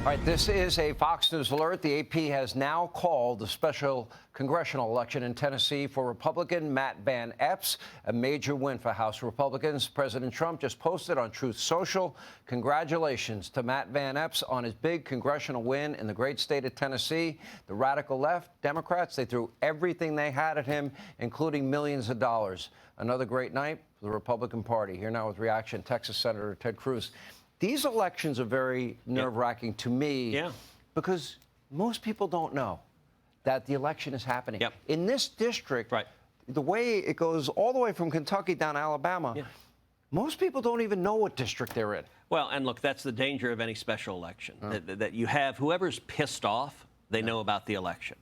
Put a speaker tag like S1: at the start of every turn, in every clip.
S1: All right, this is a Fox News alert. The AP has now called the special congressional election in Tennessee for Republican Matt Van Epps, a major win for House Republicans. President Trump just posted on Truth Social, congratulations to Matt Van Epps on his big congressional win in the great state of Tennessee. The radical left, Democrats, they threw everything they had at him, including millions of dollars. Another great night for the Republican Party. Here now with reaction, Texas Senator Ted Cruz. These elections are very nerve-wracking to me because most people don't know that the election is happening. In this district, the way it goes all the way from Kentucky down to Alabama, most people don't even know what district they're in.
S2: Well, and look, that's the danger of any special election, that you have whoever's pissed off, they know about the election.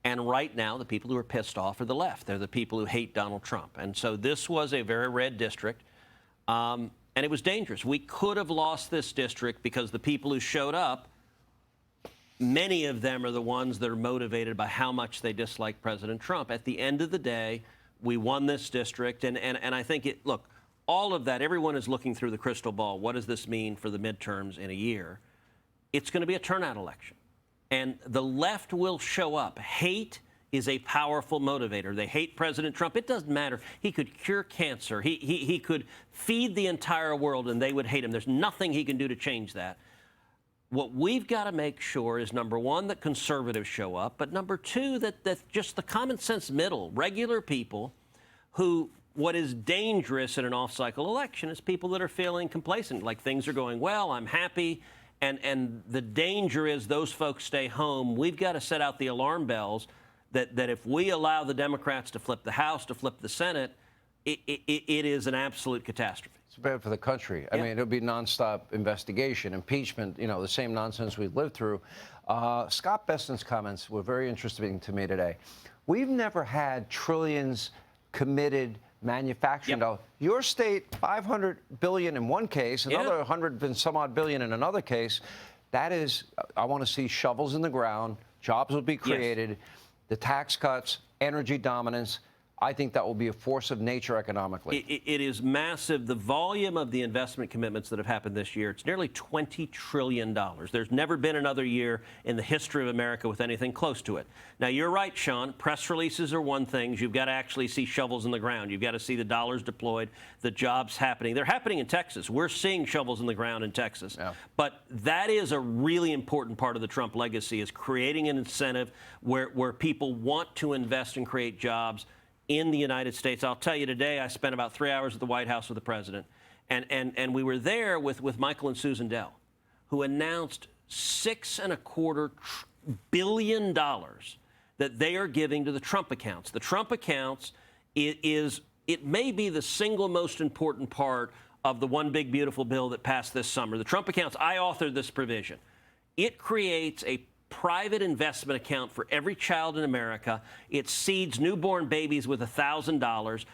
S2: And right now, the people who are pissed off are the left. They're the people who hate Donald Trump. And so this was a very red district. And it was dangerous. We could have lost this district because the people who showed up, many of them are the ones that are motivated by how much they dislike President Trump. At the end of the day, we won this district. And I think look, all of that, everyone is looking through the crystal ball. What does this mean for the midterms in a year? It's going to be a turnout election. And the left will show up. Hate is a powerful motivator. They hate President Trump. It doesn't matter. He could cure cancer. He could feed the entire world, and they would hate him. There's nothing he can do to change that. What we've got to make sure is, number one, that conservatives show up, but number two, that just the common sense middle, regular people who, what is dangerous in an off-cycle election is people that are feeling complacent, like things are going well, I'm happy, and the danger is those folks stay home. We've got to set out the alarm bells that if we allow the Democrats to flip the House, to flip the Senate, it is an absolute catastrophe.
S1: It's bad for the country. I mean, it'll be nonstop investigation, impeachment, the same nonsense we've lived through. Scott Bessent's comments were very interesting to me today. We've never had trillions committed manufacturing dollars. Your state, $500 billion in one case, another 100 and some odd billion in another case. That is, I want to see shovels in the ground, jobs will be created. The tax cuts, energy dominance, I think that will be a force of nature economically.
S2: It is massive. The volume of the investment commitments that have happened this year, it's nearly $20 trillion. There's never been another year in the history of America with anything close to it. Now, you're right, Sean. Press releases are one thing. You've got to actually see shovels in the ground. You've got to see the dollars deployed, the jobs happening. They're happening in Texas. We're seeing shovels in the ground in Texas. But that is a really important part of the Trump legacy, is creating an incentive where people want to invest and create jobs in the United States. I'll tell you, today I spent about 3 hours at the White House with the president, and we were there with Michael and Susan Dell, who announced $6.25 billion that they are giving to the Trump accounts. The Trump accounts it may be the single most important part of the One Big Beautiful Bill that passed this summer. The Trump accounts, I authored this provision. It creates a private investment account for every child in America. It seeds newborn babies with $1,000.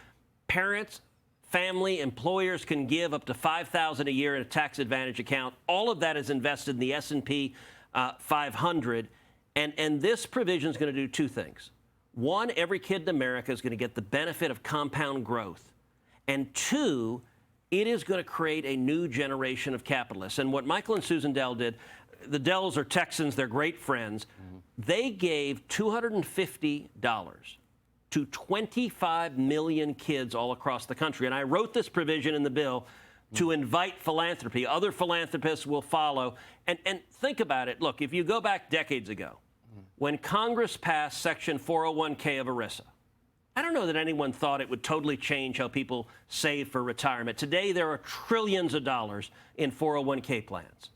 S2: Parents, family, employers can give up to $5,000 a year in a tax advantage account. All of that is invested in the S&P 500. And this provision is going to do two things. One, every kid in America is going to get the benefit of compound growth. And two, it is going to create a new generation of capitalists. And what Michael and Susan Dell did, the Dells are Texans, they're great friends. They gave $250 to 25 million kids all across the country. And I wrote this provision in the bill to invite philanthropy. Other philanthropists will follow. And think about it. Look, if you go back decades ago, when Congress passed Section 401k of ERISA, I don't know that anyone thought it would totally change how people save for retirement. Today, there are trillions of dollars in 401k plans.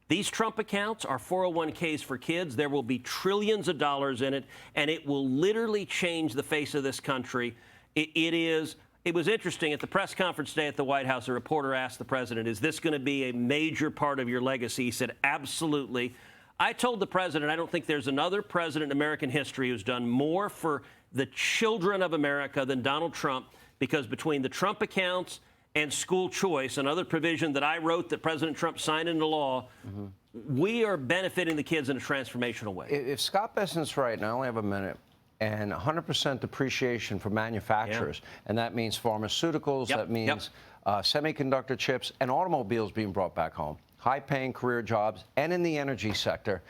S2: These Trump accounts are 401ks for kids. There will be trillions of dollars in it, and it will literally change the face of this country. It was interesting. At the press conference today at the White House, a reporter asked the president, is this going to be a major part of your legacy? He said, absolutely. I told the president, I don't think there's another president in American history who's done more for the children of America than Donald Trump, because between the Trump accounts and school choice, another provision that I wrote that President Trump signed into law, we are benefiting the kids in a transformational way.
S1: If Scott Bessent's right, and I only have a minute, and 100% depreciation for manufacturers, and that means pharmaceuticals, that means semiconductor chips, and automobiles being brought back home. high-paying career jobs, and in the energy sector.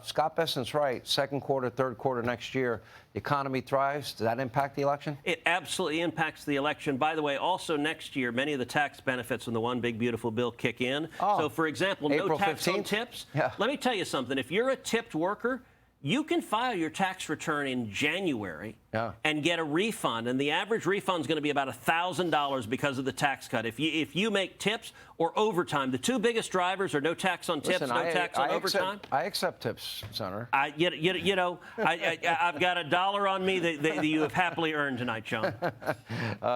S1: Scott Bessent's right. Second quarter, third quarter next year, the economy thrives. Does that impact the election?
S2: It absolutely impacts the election. By the way, also next year, many of the tax benefits from the One Big Beautiful Bill kick in.
S1: Oh,
S2: so, for example, no
S1: April
S2: tax
S1: 15th?
S2: on tips.
S1: Yeah.
S2: Let me tell you something. If you're a tipped worker, you can file your tax return in January and get a refund, and the average refund is going to be about $1,000 because of the tax cut. If you make tips or overtime, the two biggest drivers are no tax on tips,
S1: Listen,
S2: no tax on overtime.
S1: I accept tips, Senator.
S2: I've got $1 on me that you have happily earned tonight, Sean.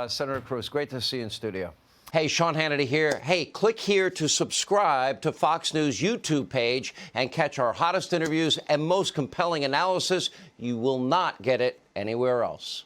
S1: Senator Cruz, great to see you in studio. Hey, Sean Hannity here. Hey, click here to subscribe to Fox News YouTube page and catch our hottest interviews and most compelling analysis. You will not get it anywhere else.